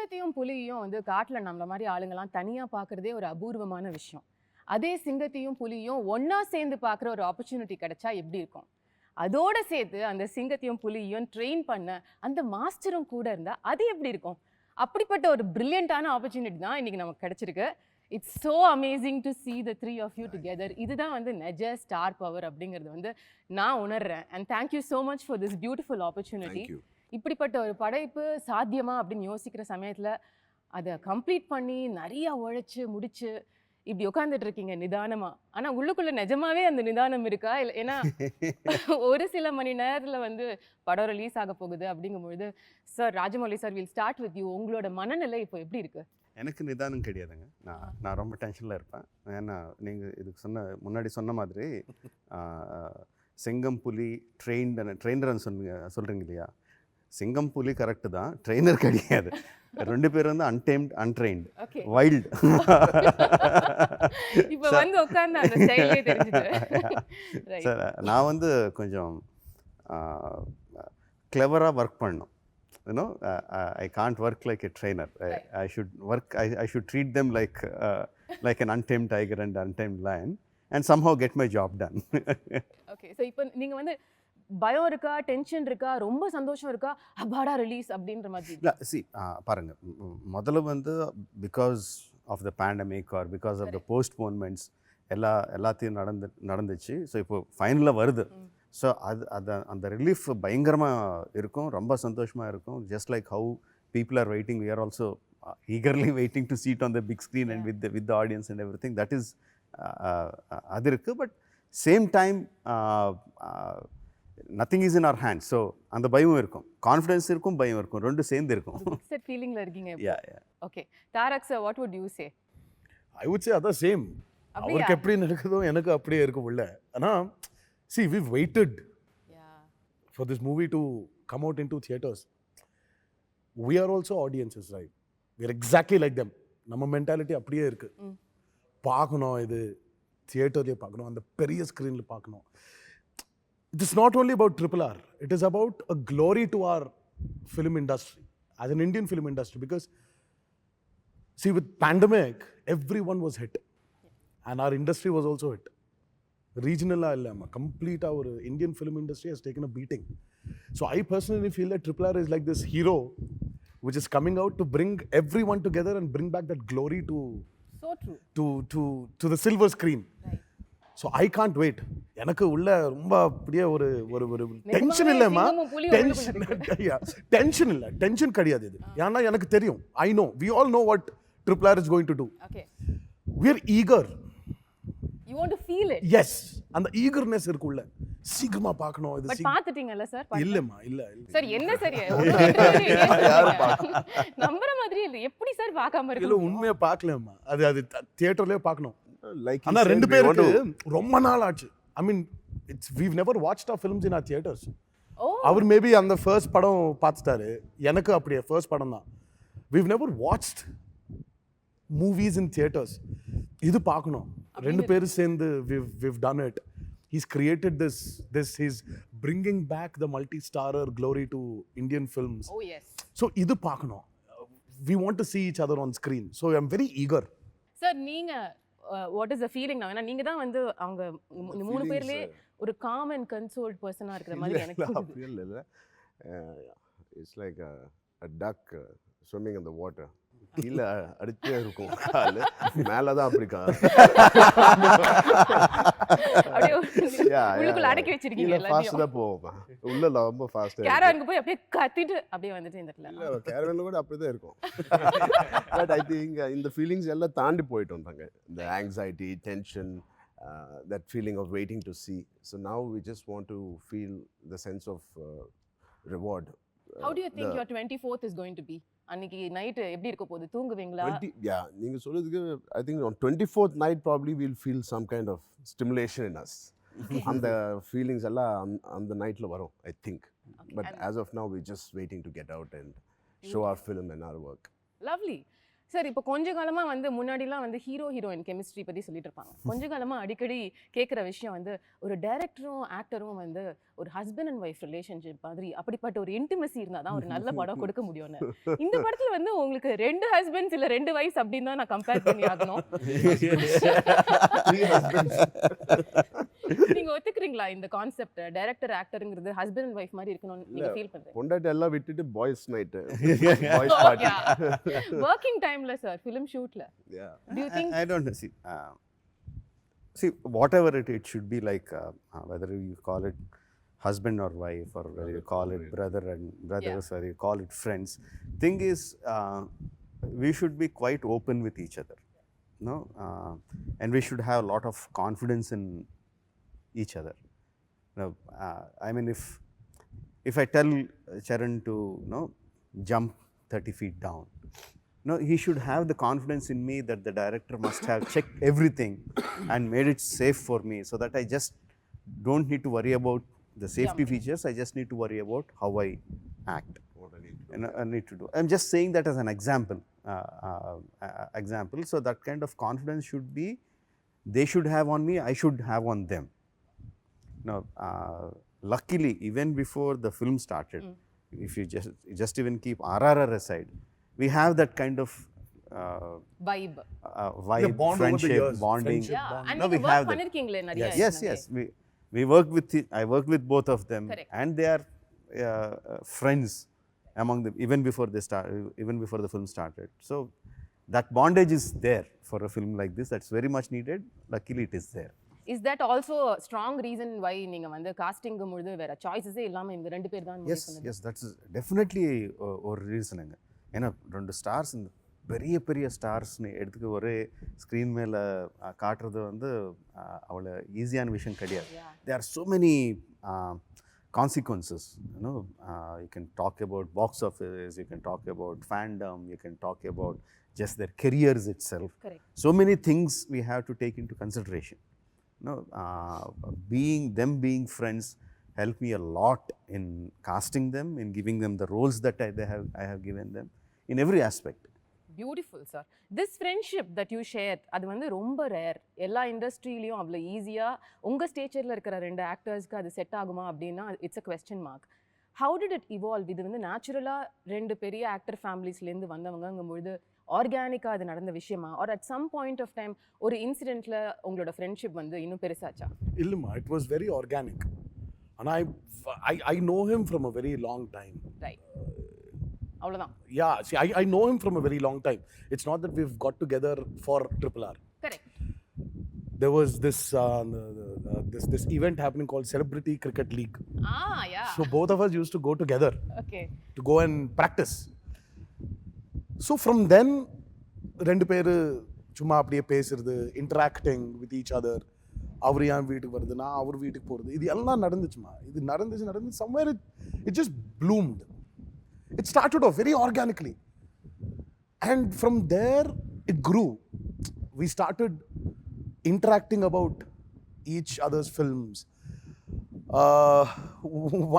சிங்கத்தையும் புலியையும் வந்து காட்டுல நம்மள மாதிரி ஆளுங்கெல்லாம் தனியா பாக்குறதே ஒரு அபூர்வமான விஷயம். அதே சிங்கத்தையும் புலியும் ஒன்னா சேர்ந்து பாக்குற ஒரு ஆப்பர்ச்சுனிட்டி கிடைச்சா எப்படி இருக்கும்? அதோட சேர்த்து அந்த சிங்கத்தையும் புலியையும் ட்ரெயின் பண்ண அந்த மாஸ்டரும் கூட இருந்தா அது எப்படி இருக்கும்? அப்படிப்பட்ட ஒரு பிரில்லியண்டான ஆப்பர்ச்சுனிட்டி தான் இன்னைக்கு நமக்கு கிடைச்சிருக்கு. It's so amazing to see the three of you together. இதுதான் வந்து நெஜ ஸ்டார் பவர் அப்படிங்கிறது வந்து நான் உணர்றேன். And thank you so much for this beautiful opportunity. இப்படிப்பட்ட ஒரு படைப்பு சாத்தியமா அப்படின்னு யோசிக்கிற சமயத்துல அதை கம்ப்ளீட் பண்ணி நிறைய உழைச்சு முடிச்சு இப்படி உட்காந்துட்டு இருக்கீங்க நிதானமா. ஆனா உள்ளுக்குள்ள நிஜமாவே அந்த நிதானம் இருக்கா? இல்லை ஏன்னா ஒரு சில மணி நேரத்துல வந்து படம் ரிலீஸ் ஆக போகுது அப்படிங்கும்பொழுது sir Rajamouli sir will start with you. உங்களோட மனநிலை இப்போ எப்படி இருக்கு? எனக்கு நிதானம் கிடையாதுங்க. நான் ரொம்ப டென்ஷனில் இருப்பேன். ஏன்னா நீங்கள் இதுக்கு முன்னாடி சொன்ன மாதிரி சிங்கம் புலி ட்ரெயினர்னு சொல்கிறீங்க இல்லையா? சிங்கம் புலி கரெக்டு தான், ட்ரெயினர் கிடையாது. ரெண்டு பேர் வந்து அன்டேம்ட் அன்ட்ரெயின்ட் வைல்டு. சார் நான் வந்து கொஞ்சம் கிளவராக ஒர்க் பண்ணணும். You know, I can't work like a trainer. I should treat them like an untamed tiger and untamed lion and somehow get my job done. Okay, so இப்போ நீங்க வந்து பயம் இருக்கா, டென்ஷன் இருக்கா, ரொம்ப சந்தோஷம் இருக்கா, அபாடா ரிலீஸ் அப்படின்ற மாதிரி? பாருங்க, முதல்ல வந்து because of the pandemic or because of the postponements எல்லாத்தையும் நடந்துச்சு. ஸோ இப்போ ஃபைனலாக வருது. ஸோ அந்த ரிலீஃப் பயங்கரமாக இருக்கும், ரொம்ப சந்தோஷமாக இருக்கும். Just like how people are waiting, we are also eagerly waiting to see it on the big screen and with the audience and everything. That is அது இருக்குது. But same time nothing is in our hand. So அந்த பயம் இருக்கும், confidence இருக்கும், பயம் இருக்கும், ரெண்டும் சேர்ந்து இருக்கும். மிக்ஸ்ட் ஃபீலிங்ல இருக்கீங்க. Okay, Tarak sir, what would you say? I would say அதான் சேம். அவருக்கு எப்படி நடக்குதோ எனக்கு அப்படியே இருக்கும் உள்ள. ஆனால் see, we've waited for this movie to come out into theaters. We are also audiences, right? We are exactly like them. நம்ம மென்டாலிட்டி அப்படியே இருக்கு. பார்க்கணும், இது தியேட்டர்லேயே பார்க்கணும், அந்த பெரிய ஸ்க்ரீனில் பார்க்கணும். It is not only about RRR. It is about a glory to our film industry, as an Indian film industry. Because, see, with pandemic, everyone was hit. And our industry was also hit. Regional complete our Indian film industry has taken a beating. So I personally feel that RRR is like this hero which is coming out to bring everyone together and bring back that glory to the silver screen. Right. So I can't wait. எனக்கு உள்ள ரொம்ப அப்படியே ஒரு tension இல்லைம்மா, tension இல்லை, tension கிடையாது இது. ஏன்னா எனக்கு தெரியும், I know, we all know what RRR is going to do. Okay. We are eager. You want to feel it? Yes. அந்த ஈகர்னஸ் இருக்குள்ள, சீக்கிரமா பார்க்கணும். இது பட் பாத்துட்டீங்கல சார்? இல்லம்மா, இல்ல சார். என்ன சார் நம்பற மாதிரி இல்ல, எப்படி சார் பார்க்காம இருக்கு? இல்ல, உண்மையா பார்க்கலம்மா. அது தியேட்டர்லயே பார்க்கணும். லைக் ஆனா ரெண்டு பேருக்கு ரொம்ப நாள் ஆச்சு. I mean, we've never watched our films in our theaters. அவர் மேபி அந்த ஃபர்ஸ்ட் படம் பார்த்துட்டாரு, எனக்கு அப்படியே ஃபர்ஸ்ட் படம் தான். We've never watched movies in theaters. இது பார்க்கணும். ரெண்டு பேரும் சேர்ந்து we've done it. He's created this he's bringing back the multi-starrer glory to Indian films. Oh yes. So idu paakano, we want to see each other on screen. So I'm very eager. Sir, neenga what is the feeling now? ஏன்னா நீங்க தான் வந்து அவங்க மூணு பேர்லயே ஒரு calm and consoled person ஆ இருக்கிற மாதிரி எனக்கு தோணுது. இல்ல it's like a duck swimming in the water. கீழ அடிச்சே இருக்கும், கால் மேல தான் அப்படி உள்ளுக்குள்ள அடக்கி வச்சிருக்கீங்க. ஃபாஸ்டா தான் போவோம், உள்ள ரொம்ப ஃபாஸ்டா. கேரவனுக்கு போய் அப்படியே கத்திட்டு அப்படியே வந்துட்டு இந்த இடத்துல. இல்ல, கேரவன்ல கூட அப்படியே தான் இருக்கும். பட் ஐ திங்க் இந்த ஃபீலிங்ஸ் எல்லாம் தாண்டி போயிட்டு வந்தாங்க. இந்த anxiety, tension, that feeling of waiting to see. So now we just want to feel the sense of reward. How do you think your 24th is going to be? அன்னைக்கு night எப்படி இருக்க போகுது? தூங்குவீங்களா? நீங்க சொல்றதுக்கு I think on 24th night probably we'll feel some kind of stimulation in us. அந்த feelings எல்லாம் அந்த நைட்ல வரும், I think. But as of now we're just waiting to get out and show our film and our work. Lovely. Sir இப்போ கொஞ்ச காலமா வந்து முன்னாடிலாம் வந்து ஹீரோ ஹீரோயின் கெமிஸ்ட்ரி பத்தி சொல்லிட்டு இருப்பாங்க. கொஞ்ச காலமா அடிக்கடி கேட்குற விஷயம் வந்து ஒரு டைரக்டரும் ஆக்டரும் வந்து ஒரு ஹஸ்பண்ட் அண்ட் ஒய்ஃப் ரிலேஷன்ஷிப் மாதிரி அப்படிப்பட்ட ஒரு இன்டிமசி இருந்தா தான் ஒரு நல்ல படம் கொடுக்க முடியும்னு. இந்த படத்துல வந்து உங்களுக்கு 2 ஹஸ்பண்ட்ஸ் இல்ல 2 வைஃப்ஸ் அப்படின்னு தான் நான் கம்பேர் பண்ணி ஆகணும். நீங்க ஒத்துக்கிறீங்களா இந்த கான்செப்ட் டைரக்டர் ஆக்டர்ங்கிறது ஹஸ்பண்ட் அண்ட் ஒய்ஃப் மாதிரி இருக்கணும்னு நீங்க ஃபீல் பண்றீங்க? பொண்டாட்டி எல்லாம் விட்டுட்டு boys night boys party. Working timeல சார் film shootல. Do you think I don't know. See, whatever it should be like, whether you call it husband or wife, or whether you call it brother and brothers, or you call it friends. Thing is, we should be quite open with each other, no? And we should have a lot of confidence in each other. Now, I mean, if I tell Charan to jump 30 feet down, no, he should have the confidence in me that the director must have checked everything and made it safe for me, so that I just don't need to worry about the safety features. I just need to worry about how I act. What I need to do. And I need to do. I'm just saying that as an example. So that kind of confidence should be, they should have on me, I should have on them. Now, luckily, even before the film started, if you just even keep RRR aside, we have that kind of vibe? The bond over the friendship, years, bonding. friendship Yeah, bond. and No, நீங்க we work have that. பண்ணிருக்கீங்களே நிறைய. Yes. We work with I work with both of them. Correct. And they are friends among them even before the film started. So that bondage is there for a film like this. That's very much needed. Luckily, it is there. Is that also a strong reason why நீங்க வந்து casting பொழுது வேற சாய்ஸஸே இல்லாம இந்த ரெண்டு பேர் தான் Yes, that's definitely ஒரு ரீசனுங்க. ஏன்னா 2 ஸ்டார்ஸ், இந்த பெரிய பெரிய ஸ்டார்ஸ்னு எடுத்துக்க ஒரே ஸ்க்ரீன் மேலே காட்டுறது வந்து அவ்வளோ ஈஸியான விஷயம் கிடையாது. There are so many consequences. You can talk about box office, you can talk about fandom, you can talk about just their careers itself. Correct. So many things we have to take into consideration. Being friends helped me a lot in casting them, in giving them the roles that I have given them in every aspect. Beautiful sir. This friendship that you share அது வந்து ரொம்ப rare. எல்லா இண்டஸ்ட்ரியிலையும் அவ்வளோ ஈஸியாக உங்கள் ஸ்டேச்சரில் இருக்கிற 2 ஆக்டர்ஸ்க்கு அது set ஆகுமா அப்படின்னா it's a question mark. How did it evolve? இது வந்து நேச்சுரலாக 2 பெரிய ஆக்டர் ஃபேமிலிஸ்லேருந்து வந்தவங்கங்கும்பொழுது ஆர்கானிக்காக அது நடந்த விஷயமா, or at some point of time ஒரு இன்சிடென்ட்டில் உங்களோட ஃப்ரெண்ட்ஷிப் வந்து இன்னும் பெருசாச்சா? இல்லைம்மா, இட் வாஸ் வெரி ஆர்கானிக். ஆனால் I know him from a very long time. Right, அவ்வளோதான். Yeah, see, I know him from a very long time. It's not that we've got together for RRR. Correct. There was this event happening called Celebrity Cricket League. Yeah. So both of us used to go together Okay. to go and practice. So from then, ரெண்டு பேர் சும்மா அப்படியே பேசுறது, interacting with each other. அவர் என் வீட்டுக்கு வருது, நான் அவர் வீட்டுக்கு போகிறது, இது எல்லாம் நடந்துச்சுமா. இது நடந்துச்சு somewhere it just bloomed. It started off very organically, and from there it grew. We started interacting about each other's films.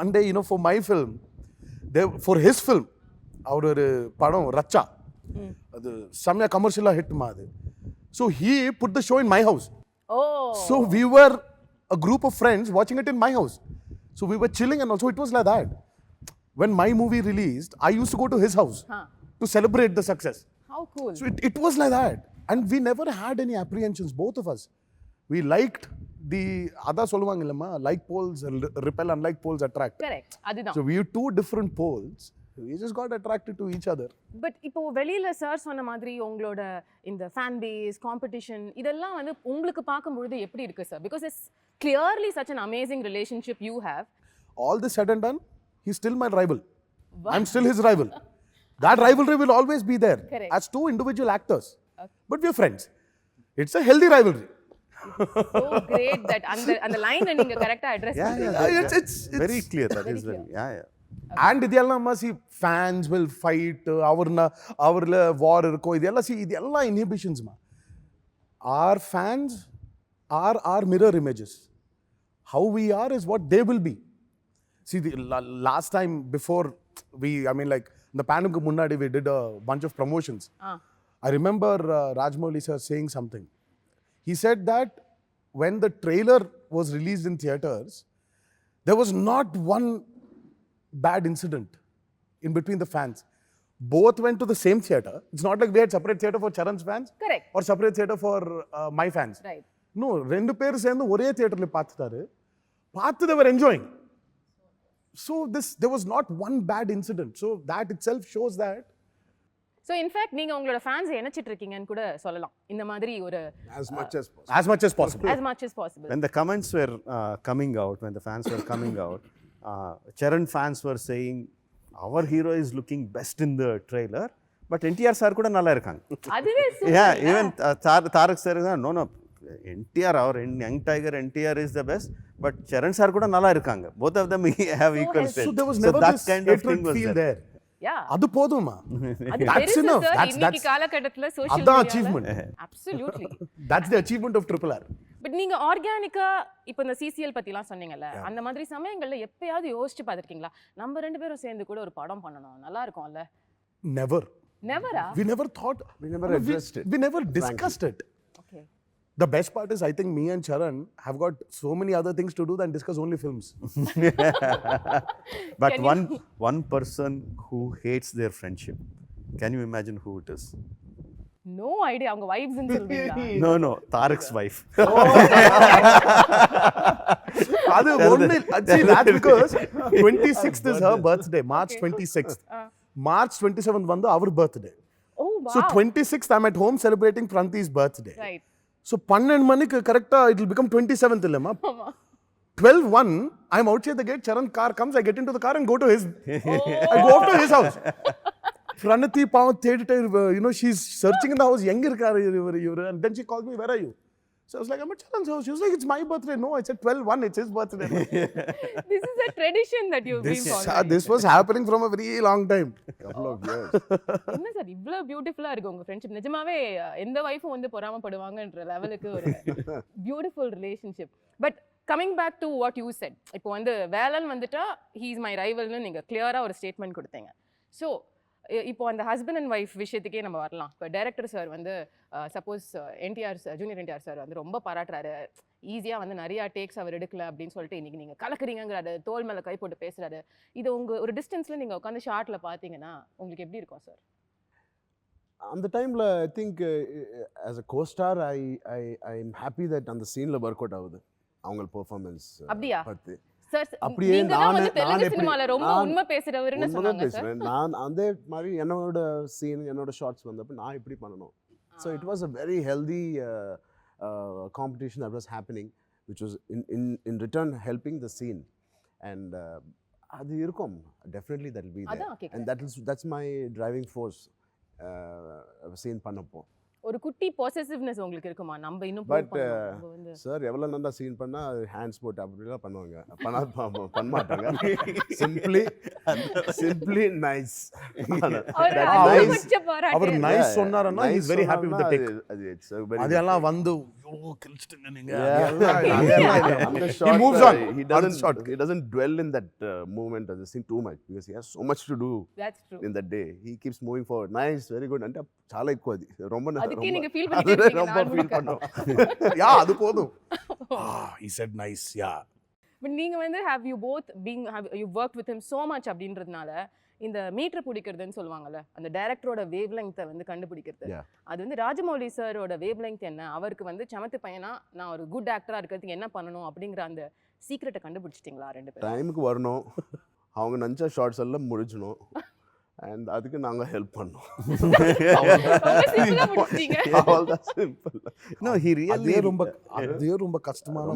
One day, for my film, for his film, அவர் ஒரு படம் ரச்சா, அது செம்மையா கமர்ஷியலா ஹிட் மாது. So he put the show in my house. Oh. So we were a group of friends watching it in my house. So we were chilling, and also it was like that. When my movie released, I used to go to his house to celebrate the success. How cool. So it was like that. And we never had any apprehensions, both of us. We liked the other solvang illama, like poles repel, unlike poles attract. Correct. அதுதான். So we were 2 different poles. We just got attracted to each other. But இப்போ வெளியில sir சொன்ன மாதிரி உங்களோட இந்த fan base, competition இதெல்லாம் வந்து உங்களுக்கு பார்க்கும்பொழுது எப்படி இருக்கு sir? Because it's clearly such an amazing relationship you have. All this said and done, he's still my rival. I'm still his rival. That rivalry will always be there. Correct. As 2 individual actors. But we're friends. It's a healthy rivalry. So great that அந்த லைனை நீங்க கரெக்ட்டா address பண்றீங்க. It's very clear. That is very very, yeah. And இதெல்லாம் see, fans will fight, அவர்ல war இருக்கும், இதெல்லாம் see, இதெல்லாம் inhibitions ma. Our fans are our mirror images. How we are is what they will be. See, the last time before the pandemic munnadi, we did a bunch of promotions. I remember Rajamouli sir saying something. He said that when the trailer was released in theaters, there was not one bad incident in between the fans. Both went to the same theater. It's not like we had separate theater for Charan's fans Correct. or separate theater for my fans. Right. No, ரெண்டு பேர் சேர்ந்து ஒரே தியேட்டர்ல பார்த்துட்டாரு. பார்த்து they were enjoying. So there was not one bad incident. So that itself shows that. So in fact நீங்க உங்களோட fans இணைச்சிட்டு இருக்கீங்கன்னு கூட சொல்லலாம் இந்த மாதிரி ஒரு as much as possible. As much as possible. as much as possible. When the comments were coming out, when the fans were coming out, Charan fans were saying, our hero is looking best in the trailer, but NTR sir kuda nalla irukanga. அதுவே Yeah, even Tarak sir is no, NTR, our young tiger NTR is the best, but Charan sir kuda nalla irukanga. Both of them have equal So strength. there was never that this kind of hatred thing was feel there. யா அது போதுமா? அது That's பெருசு enough. Sir இன்னைக்கு That's காலகட்டத்துல social அதான் மீடியால achievement. Absolutely That's the achievement of Triple R. But நீங்க ஆர்கானிக்கா இப்போ இந்த சிசிஎல் பத்திலாம் சொன்னீங்கல்ல அந்த மாதிரி சமயங்கள்ல எப்பயாவது யோசிச்சு பார்த்திருக்கீங்களா நம்ம ரெண்டு பேரும் சேர்ந்து கூட ஒரு படம் பண்ணணும் நல்லா இருக்கும்ல? Never. நெவரா? We never thought. We never addressed it. We never discussed it. Okay. The best part is, I think me and Charan have got so many other things to do than discuss only films. But Can one person who hates their friendship, can you imagine who it is? No idea அவங்க wives ன்னு சொல்றீங்களா? No, Tarak's wife. அது ஒண்ணு. See, that's because 26th is her birthday, March 26th. March 27th வந்து our birthday. Oh So wow. 26th I'm at home celebrating Pranti's birthday. Right. So 12 மணிக்கு கரெக்ட்டா it will become 27th இல்லமா? ஆமா. 12:01 I'm outside the gate, Charan car comes, I get into the car and go to his I go up to his house. Pranati பாவம் தேடிட்டே she's searching in the house, எங்க இருக்காரு இவரு, and then she called me, where are you? So I was like, I'm at Charan's house. She was like, it's my birthday. No, I said 12:01, it's his birthday. This is a tradition that you've been following. This was happening from a very long time. Couple of years. என்ன sir இவ்ளோ பியூட்டிஃபுல்லா இருக்கு உங்க friendship. நிஜமாவே எந்த வைஃபும் வந்து பொறாமப்படுவாங்கன்ற லெவலுக்கு ஒரு beautiful relationship. But coming back to what you said, இப்போ வந்து வேலன் வந்துட்டா ஹீ இஸ் மை ரைவல்னு நீங்க கிளியரா ஒரு ஸ்டேட்மெண்ட் கொடுத்தீங்க. ஸோ இப்போ அந்த ஹஸ்பண்ட் அண்ட் ஒய்ஃப் விஷயத்துக்கே நம்ம வரலாம். இப்போ டைரக்டர் சார் வந்து suppose NTR junior NTR sir வந்து ரொம்ப பாராட்டுறாரு, ஈஸியாக வந்து நிறையா டேக்ஸ் அவர் எடுக்கல அப்படின்னு சொல்லிட்டு இன்னைக்கு நீங்கள் கலக்குறீங்கிறாரு, தோல் மேலே கை போட்டு பேசுறாரு. இது உங்கள் ஒரு டிஸ்டன்ஸில் நீங்கள் உட்காந்து ஷார்ட்டில் பார்த்தீங்கன்னா உங்களுக்கு எப்படி இருக்கும் சார்? அந்த டைமில் I think as a co-star I'm happy that அந்த சீனில் ஒர்க் அவுட் ஆகுது அவங்க பெர்ஃபார்மன்ஸ் அப்படியா பார்த்து. சார் அப்படியே நீங்க தான் வந்து நான் தெலுங்கு எப்படி சினிமால ரொம்ப உண்மை பேசுறவருன்னு உண்மைதான் சொன்னாங்க சார். பேசுகிறேன். நான் அதே மாதிரி என்னோட சீன் என்னோட ஷார்ட்ஸ் வந்தப்போ நான் இப்படி பண்ணணும். So it was a very healthy competition that was happening which was in return helping the scene and அது இருக்கும் definitely that will be there அதான் கேக்குறேன். And that's my driving force scene பண்ணப்போ. ஒரு குட்டி பொசசிவ்னஸ் உங்களுக்கு இருக்குமா? நம்ம இன்னும் பட் நம்ம வந்து சார் எவ்வளோ நல்லா சீன் பண்ணால் ஹேண்ட்ஸ் போட்டு அப்படிலாம் பண்ணுவாங்க, பண்ண மாட்டாங்க. Simply nice. அவர் அதிகபட்ச பாராட்டு. அவர் நைஸ் சொன்னாருன்னா he is very happy with the take. அதெல்லாம் வந்து கிழிச்சிட்டுங்க நீங்க. He moves on. He doesn't dwell in that moment of the scene too much because he has so much to do That's true. in that day. He keeps moving forward. Nice, very good. అంటే చాలా ఎక్కువ అది ரொம்ப அதுக்கே நீங்க feel பண்ணிட்டே இருக்கீங்க. ரொம்ப ஃபீல் பண்ணோம். யா அது போதும். He said nice, yeah. But நீங்க வந்து have you both been you worked with him so much அப்படின்றதுனால இந்த மீட்டர் பிடிக்கிறதுன்னு சொல்லுவாங்கல்ல, அந்த டைரக்டரோட வேவ் லெங்த்தை வந்து கண்டுபிடிக்கிறது. அது வந்து ராஜமௌலி சாரோட வேவ் லெங்த் என்ன, அவருக்கு வந்து சமத்து பையனா நான் ஒரு குட் ஆக்டரா இருக்கிறதுக்கு என்ன பண்ணணும் அப்படிங்கிற அந்த சீக்ரெட்டை கண்டுபிடிச்சிட்டிங்களா ரெண்டு பேரும்? டைமுக்கு வரணும், அவங்க நினச்ச ஷார்ட்ஸ் எல்லாம் முடிச்சணும், அண்ட் அதுக்கு நாங்கள் ஹெல்ப் பண்ணோம். அவ்வளோதான் சிம்பிள். No, he really அதே ரொம்ப கஷ்டமான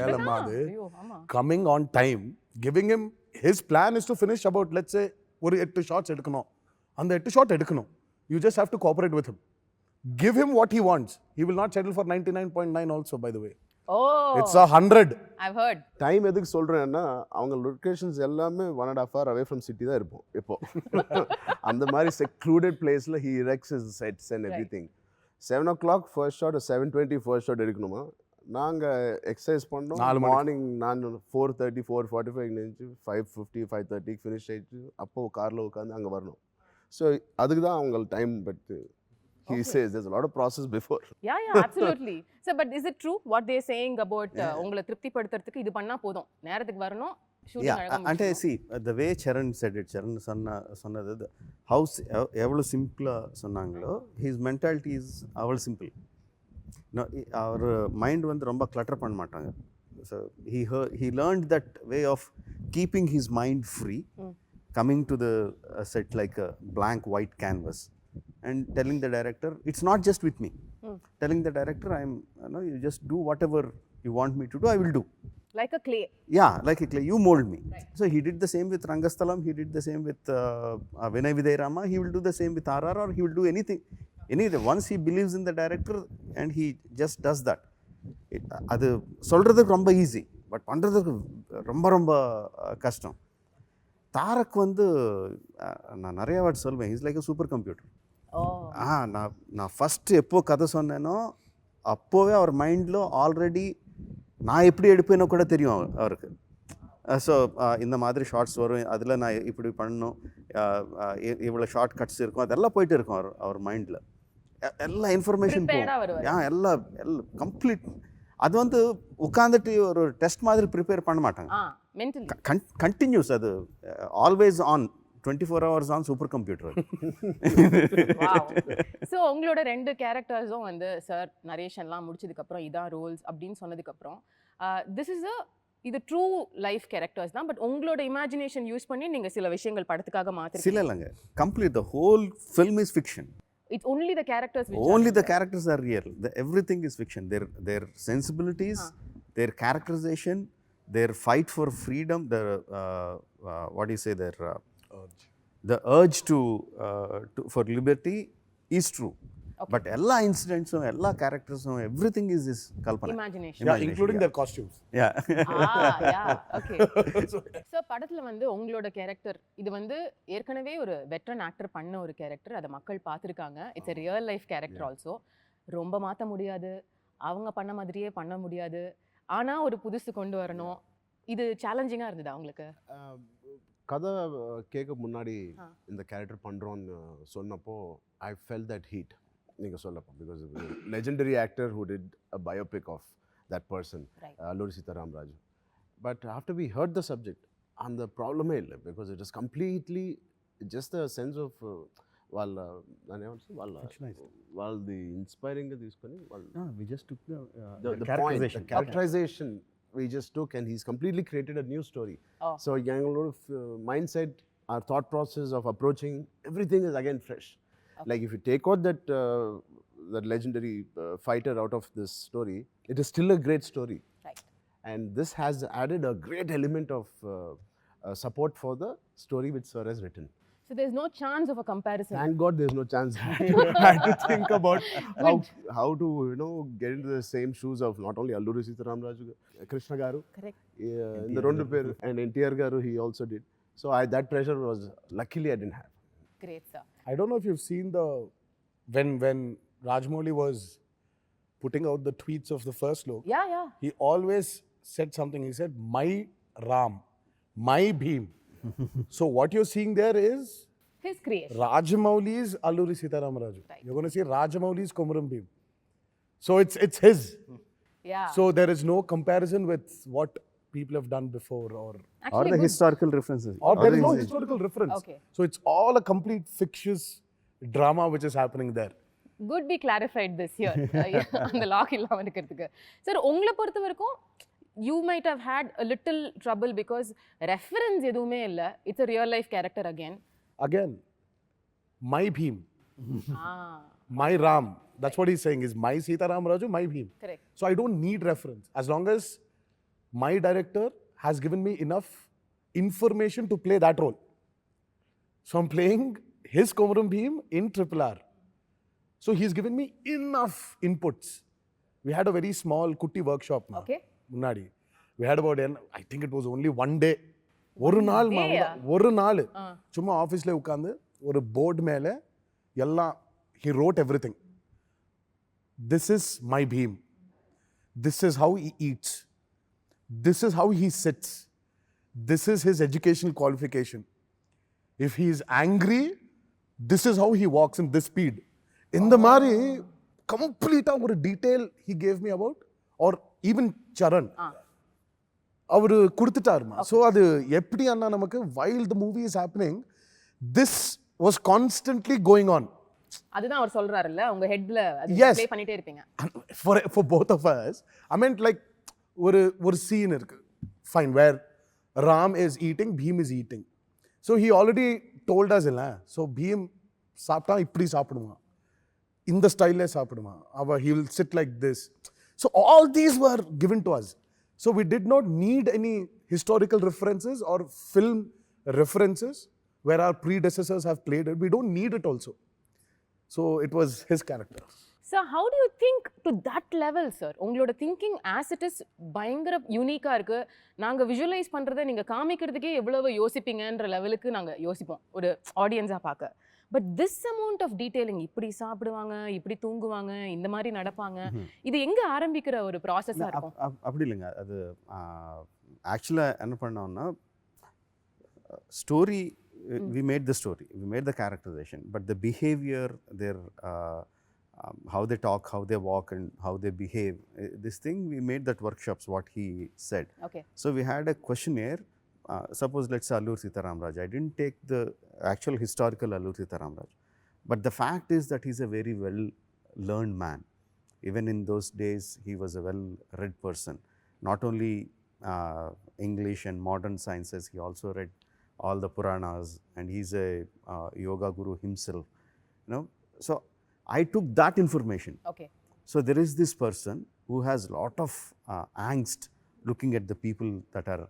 வேலைமா அது. ஐயோ ஆமா. Coming on time, giving him his plan is to finish about, let's say, ஒரு 8 shots எடுக்கணும், அந்த 8 ஷாட் எடுக்கணும். You just have to cooperate with him. Give him what he wants. He will not settle for 99.9 also, by the way. Oh, It's 100. I've heard. Time எதுக்கு சொல்கிறேன்னா அவங்க locations எல்லாமே 1.5 hour away from city தான் இருப்போம் இப்போ. அந்த மாதிரி secluded பிளேஸில் he erects his sets and everything. 7 o'clock first shot, 7:20 first shot எடுக்கணுமா, நாங்கள் எக்ஸசைஸ் பண்ணோம். மார்னிங் நான் 4:30 4:45 நினச்சி 5:50 5:30 ஃபினிஷ் ஆகிடுச்சு. அப்போது காரில் உட்காந்து அங்கே வரணும். ஸோ அதுக்கு தான் அவங்க time. But he says there's a lot of process before. Yeah, absolutely. So, but is it true what they're saying about உங்களை திருப்திப்படுத்துறதுக்கு இது பண்ணா போதும், நேரத்துக்கு வரணும், ஷூட்டிங் அழகா అంటే முடிச்சிடணும்? see the way Charan said it, Charan சொன்னது how எவ்வளோ சிம்பிளாக சொன்னாங்களோ his mentality is அவ்வளோ சிம்பிள். அவர் மைண்ட் வந்து ரொம்ப கிளட்டர் பண்ண மாட்டாங்க. So he learned that way of keeping his mind free, coming to the set like a blank white canvas and telling the director, it's not just with me, telling the director, you just do whatever you want me to do, I will do. Like a clay. Yeah, like a clay, you mold me. So he did the same with Rangasthalam, he did the same with Vinay Vidai Rama, he will do the same with RR, or he will do anything. Once he believes in the director and he just does that. அது சொல்கிறதுக்கு ரொம்ப easy, but பண்ணுறதுக்கு ரொம்ப ரொம்ப கஷ்டம். தாரக் வந்து நான் நிறைய வாட்டி சொல்வேன், is like a super computer. நான் ஃபஸ்ட்டு எப்போ கதை சொன்னேனோ அப்போவே அவர் மைண்டில் ஆல்ரெடி நான் எப்படி எடுப்பேனோ கூட தெரியும் அவருக்கு. ஸோ இந்த மாதிரி ஷார்ட்ஸ் வரும், அதில் நான் இப்படி பண்ணணும், இவ்வளோ ஷார்ட் கட்ஸ் இருக்கும், அதெல்லாம் போயிட்டு இருக்கும் அவர் மைண்டில். எல்லா இன்ஃபர்மேஷன் போகும், எல்லாம் கம்ப்ளீட். அது வந்து உட்காந்துட்டு ஒரு டெஸ்ட் மாதிரி ப்ரிப்பேர் பண்ண மாட்டாங்க, கண்டினியூஸ். அது always on, 24 hours on super computer. So உங்களோட 2 கேரக்டர்ஸும் வந்து சார் நரேஷன்லாம் முடிச்சதுக்கப்புறம் இதான் ரோல்ஸ் அப்படின்னு சொன்னதுக்கப்புறம் இது ட்ரூ லைஃப் கேரக்டர்ஸ் தான், பட் உங்களோட இமேஜினேஷன் யூஸ் பண்ணி நீங்கள் சில விஷயங்கள் படத்துக்காக மாற்றி சில இல்லைங்க, complete the whole film is fiction. It's only the characters which only the characters are real. Everything is fiction. Their sensibilities, their characterization, their fight for freedom, their what do you say, their urge. The urge to for liberty is true. Okay. But எல்லா இன்சிடென்ட்ஸும் எல்லா கேரக்டர்ஸும் everything is is கல்பனா, imagination, including their costumes. Okay. So படத்தில் வந்து உங்களோட character இது வந்து ஏற்கனவே ஒரு வெட்டரன் ஆக்டர் பண்ண ஒரு கேரக்டர், அதை மக்கள் பார்த்துருக்காங்க. It's a real life character also. ரொம்ப மாற்ற முடியாது, அவங்க பண்ண மாதிரியே பண்ண முடியாது, ஆனால் ஒரு புதுசு கொண்டு வரணும். இது சேலஞ்சிங்காக இருந்தது அவங்களுக்கு? கதை கேட்க முன்னாடி இந்த கேரக்டர் பண்ணுறோன்னு சொன்னப்போ ஐ ஃபெல் தட் ஹீட் நீங்கள் சொல்லப்போ, because legendary actor who did a biopic of that person, Alluri Sitaram Raju. But after we heard the subject அந்த ப்ராப்ளமே இல்லை, because it is completely just the sense of వాళ్ళది ఇన్స్పైరింగ్గా తీసుకొని characterization we just took, and he's completely created a new story. So young mindset, our thought process of approaching everything is again fresh. Like if you take out that legendary fighter out of this story, it is still a great story. Right. And this has added a great element of support for the story which Sir has written. So there's no chance of a comparison. Thank God there's no chance. I had to think about how to get into the same shoes of not only Alluri Sitaram Raju, Krishna Garu. Correct. In the Rondu Per, and NTR Garu he also did. So that pressure was, luckily I didn't have. Great, sir. I don't know if you've seen when Rajamouli was putting out the tweets of the first look. Yeah. He always said something. He said, "My Ram, my Bhim." So what you're seeing there is his creation. Rajamouli's Alluri Sitaram Raju. Right. You're going to see Rajamouli's Komaram Bhim. So it's his. Yeah. So there is no comparison with what people have done before or the historical references. Or there is no historical reference. Okay. So it's all a complete fictitious drama which is happening there. Good we clarified this here. அந்த lock இல்லாம இருக்கிறதுக்கு. Sir உங்களை பொறுத்த வரைக்கும் you might have had a little trouble because reference எதுவுமே இல்ல. It's a real life character again. My Bhim. My Ram. That's what he's saying is my Sitaram Raju, my Bhim. Correct. So I don't need reference. As long as my director has given me enough information to play that role. So I'm playing his Komaram Bhim in RRR. So he's given me enough inputs. We had a very small kutti workshop. Okay. Munadi. We had about, I think it was only one day. ஒரு நாள் சும்மா ஆஃபீஸில் உட்காந்து ஒரு board மேலே எல்லாம் he wrote everything. This is my Bhim. This is how he eats. This is how he sits. This is his educational qualification. If he is angry, this is how he walks in this speed. இந்த மாதிரி கம்ப்ளீட்டாக ஒரு detail he gave me about or even Charan அவர் கொடுத்துட்டாருமா. So அது எப்படி அண்ணா நமக்கு while the movie is happening this was constantly going on. அதுதான் அவர் சொல்றாருல்ல உங்க ஹெட்ல அது Yes. ப்ளே பண்ணிட்டே இருப்பீங்க. For both of us I meant like ஒரு scene இருக்கு fine where Ram is eating, Bhim is eating. So he already told us இல்ல. So Bhim சாப்பிட்டா இப்படி சாப்பிடுவான், இந்த ஸ்டைல்ல சாப்பிடுவான், he will sit like this. So all these were given to us. So we did not need any historical references or film references where our predecessors have played it. We don't need it also. So it was his character. So how do you think to that level, sir? உங்களோட thinking as it is பயங்கர யூனிக்கா இருக்கு. நாங்க visualise பண்றதை நீங்க காமிக்கிறதுக்கே எவ்வளவு யோசிப்பீங்கன்ற லெவலுக்கு நாங்க யோசிப்போம் ஒரு ஆடியன்ஸா பார்க்க. But this amount of detailing, இப்படி சாப்பிடுவாங்க, இப்படி தூங்குவாங்க, இந்த மாதிரி நடப்பாங்க, இது எங்க ஆரம்பிக்கிற ஒரு ப்ராசஸா இருக்கும்? அப்படி இல்லைங்க. அது ஆக்சுவலாக என்ன பண்ணோம்னா story we made the story, we made the characterization, but the behavior, their how they talk, how they walk and how they behave, this thing we made that workshops what he said. Okay. So we had a questionnaire. Suppose let's say Allur Sitaram Raj. I didn't take the actual historical Allur Sitaram Raj, but the fact is that he's a very well learned man. Even in those days he was a well read person. Not only English and modern sciences, he also read all the Puranas, and he's a yoga guru himself, you know. So I took that information. Okay. So there is this person who has lot of angst looking at the people that are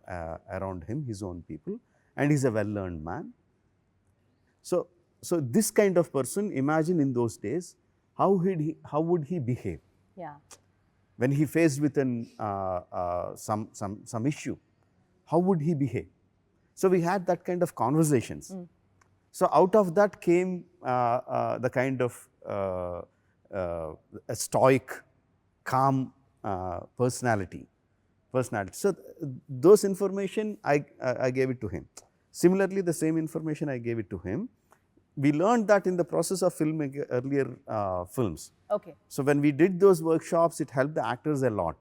around him, his own people, and he's a well learned man. So this kind of person, imagine in those days how would he behave? Yeah. When he faced with an some issue, how would he behave? So we had that kind of conversations. So out of that came the kind of a stoic, calm personality. So those information I gave it to him. Similarly, the same information I gave it to him. We learned that in the process of filming earlier films. Okay. So when we did those workshops, it helped the actors a lot.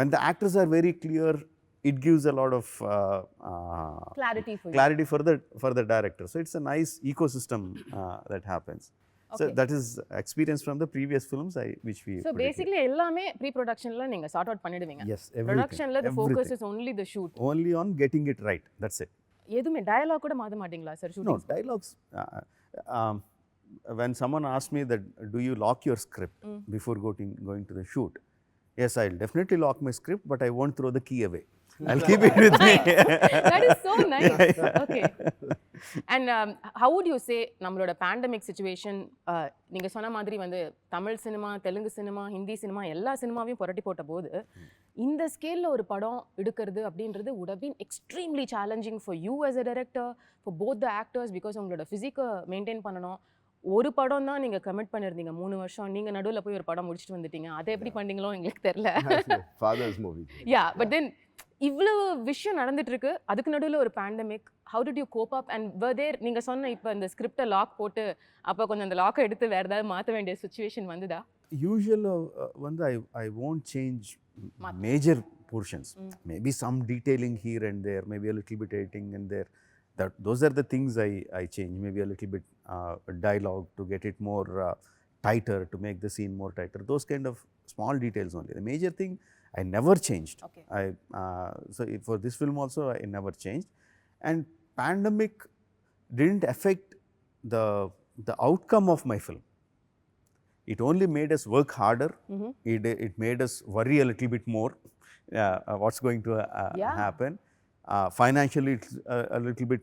When the actors are very clear, it gives a lot of Clarity for you. clarity for the director. So it's a nice ecosystem that happens. So Okay. that is experience from the previous films which we. So put it basically எல்லாமே pre ப்ரொடக்ஷன்ல நீங்க sort out பண்ணிடுவீங்க. here. Yes, everything. ப்ரொடக்ஷன்ல the focus everything. is only the shoot. Only on getting it right. That's it. எதுமே dialogue கூட மாத்த மாட்டீங்களா sir No shooting? dialogues. When someone asks me that, do you lock your script before going to the shoot? Yes, I'll definitely lock my script, but I won't throw the key away. I'll keep it with me. That is so nice. Okay. And how would you say நம்மளோட pandemic situation, நீங்க சொன்ன மாதிரி வந்து Tamil cinema, Telugu cinema, Hindi cinema எல்லா சினிமாவையும் புரட்டி போட்ட போது இந்த ஸ்கேல்ல ஒரு படம் எடுக்கிறது அப்படின்றது would have been extremely challenging for you as a director, for both the actors, because உங்களோட ஃபிசிக்கை மெயின்டைன் பண்ணணும். ஒரு படம் தான் நீங்க கமிட் பண்ணிருந்தீங்க 3 வருஷம். நீங்க நடுவுல போய் ஒரு படம் முடிச்சிட்டு வந்துட்டீங்க. அதை எப்படி பண்ணீங்களோ எங்களுக்கு தெரியல. Father's movie. Yeah, but then இவ்வளவு விஷயம் நடந்துட்டு இருக்கு, அதுக்கு நடுவுல ஒரு pandemic. How did you cope up and were there, நீங்க சொன்ன இப்ப இந்த ஸ்கிரிப்டை லாக் போட்டு அப்ப கொஞ்சம் அந்த லாக்கை எடுத்து வேற ஏதாவது மாத்த வேண்டிய சிச்சுவேஷன் வந்துதா? Usually வந்து I won't change major portions. Maybe some detailing here and there, maybe a little bit editing and there. Those are the things I change. Maybe a little bit dialogue to get it more tighter, to make the scene more tighter. Those kind of small details only. The major thing I never changed. Okay. So for this film also I never changed. And pandemic didn't affect the outcome of my film. It only made us work harder. It made us worry a little bit more what's going to happen. Financially, it's a little bit,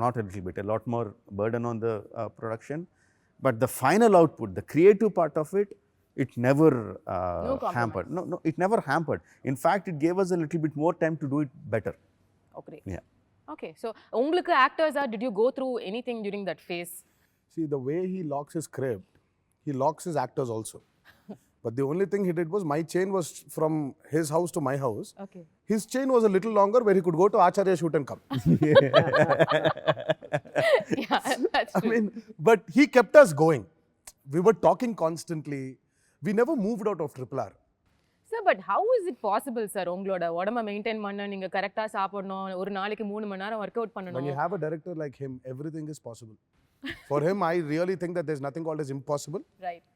not a little bit, a lot more burden on the production. But the final output, the creative part of it, it never hampered. No, it never hampered. In fact, it gave us a little bit more time to do it better. Okay. Yeah. Okay. So, உங்களுக்கு actors did you go through anything during that phase? See, the way he locks his script, he locks his actors also. But the only thing he did was, my chain was from his house to my house. Okay. His chain was a little longer, where he could go to Acharya shoot and come. Yeah, that's true. I mean, but he kept us going. we were talking constantly. We never moved out of RRR. Sir but how is it possible sir உங்களோட உடம்ப maintain பண்ண நீங்க கரெக்டா சாப்பிடணும் ஒரு நாளைக்கு 3 மணி நேரம் work out When you பண்ணணும் have a director like him, everything is possible. For him, I really think that there's nothing called as impossible. Right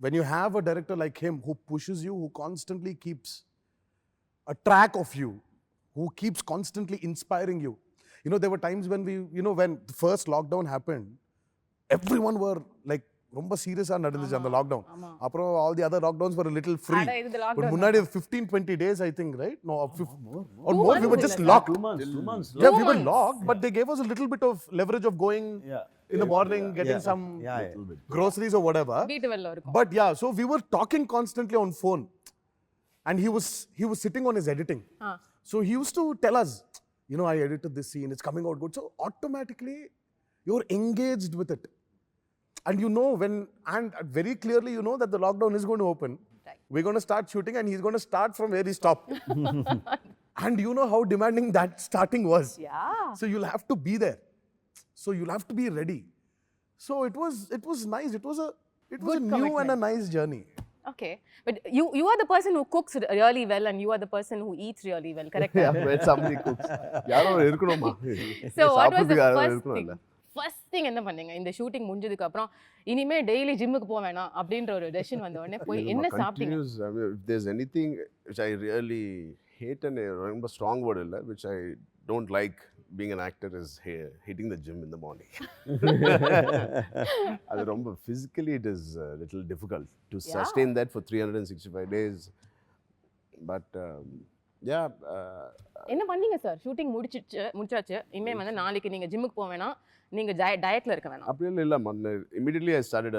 When you have a director like him who pushes you, who constantly keeps a track of you, who keeps constantly inspiring you. You know, there were times when when the first lockdown happened, everyone were like, ரொம்ப சீரியஸா நடந்துச்சு அந்த lockdown. ஆமா. அப்புறம் all the other lockdowns were a little free. அட இது But lockdown முன்னாடி 15-20 days, I think, right? No, more. or more. We were just locked. 2 months. 2 months. Yeah, we were months. locked, but they gave us a little bit of leverage of going in the morning, getting some groceries or whatever. வீட்டு வெளில இருக்கும் But yeah, so we were talking constantly on phone, and he was sitting on his editing. So he used to tell us, I edited this scene, it's coming out good. So automatically, you're engaged with it. And and very clearly you know that the lockdown is going to open. Right. We're going to start shooting and he's going to start from where he stopped. And you know how demanding that starting was. Yeah. So you'll have to be there. So you'll have to be ready. So it was nice. It was a Good new and a commitment. nice journey. Okay. But you are the person who cooks really well and you are the person who eats really well, correct? Yeah, when somebody cooks. யாரோ இருக்கணுமா? So what was the சாப்பிடுறதுக்கு யாரோ first இருக்கணும்ல. thing? First thing என்ன பண்ணீங்க இந்த shooting முடிஞ்சதுக்கு அப்புறம் இனிமே டெய்லி ஜிம்முக்கு போக வேணாம் அப்படின்ற ஒரு டெசிஷன் வந்த உடனே போய் என்ன சாப்பிட்டீங்க Continuous, I mean, if there's anything which I really hate and ரொம்ப strong word இல்ல, which I don't like being an actor is hitting the gym in the morning. அது ரொம்ப physically it is a little difficult to sustain that for 365 days. But yeah. என்ன பண்ணீங்க sir shooting முடிச்சாச்சு இனிமே வந்து நாளைக்கு நீங்க ஜிம்முக்கு போக வேணாம் நீங்க டயட்ல இருக்க வேணாம் அப்படியே இல்ல immediately I started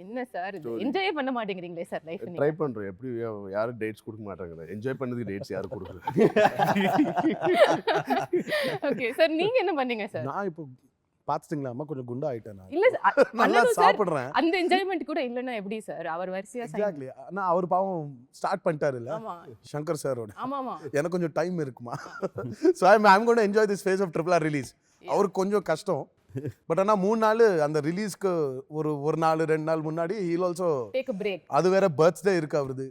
என்ன சார் இது என்ஜாய் பண்ண மாட்டேங்கிறீங்களே சார் லைஃப் ட்ரை பண்றேன். எப்படி யாரும் டேட்ஸ் கொடுக்க மாட்டாங்க. என்ஜாய் பண்ணதுக்கு டேட்ஸ் யாரும் கொடுக்குறது. ஓகே சார் நீங்க என்ன பண்ணீங்க சார் நான் இப்போ பாத்துட்டீங்களா அம்மா கொஞ்சம் குண்டா ஆயிட்டேன் நான். இல்ல நல்லா பண்ணணும் சார் சாப்பிடுறேன். அந்த என்ஜாய்மெண்ட் கூட இல்லன்னா எப்படி சார் அவர் வரிசையா எக்ஸாக்ட்லி. நான் அவர் பாவம் ஸ்டார்ட் பண்ணிட்டாரு இல்ல ஆமா சங்கர் சாரோட. ஆமா எனக்கு கொஞ்சம் டைம் இருக்குமா. So I'm going to enjoy this phase of RRR release. அவருக்கு கொஞ்சம் கஷ்டம். பட் ஆனால் 3 நாள் அந்த ரிலீஸ்க்கு ஒரு நாள் 2 நாள் முன்னாடி he'll also take a break அது வேற பர்த்டே இருக்கு அவருது.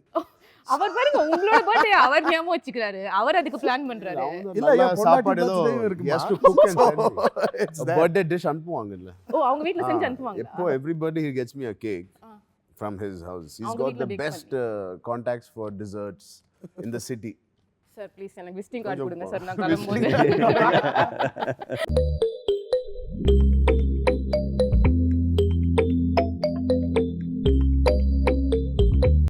அவர் பாருங்க உங்களோட பர்த்டே அவர் ஞாபகம் வச்சுக்கிறாரு அவர் அதுக்கு பிளான் பண்றாரு இல்ல என் சாப்பாடு ஏதோ இருக்குமா. he has to cook and send me. Birthday dish அனுப்புவாங்க இல்ல. ஓ அவங்க வீட்ல செஞ்சு அனுப்புவாங்க எப்போ everybody he gets me a cake from his house. He's அவங்க got வீட்ல the bake best contacts for desserts in the city. Sir please எனக்கு விசிட்டிங் கார்டு கொடுங்க சார் நான் Visiting கிளம்பும்போது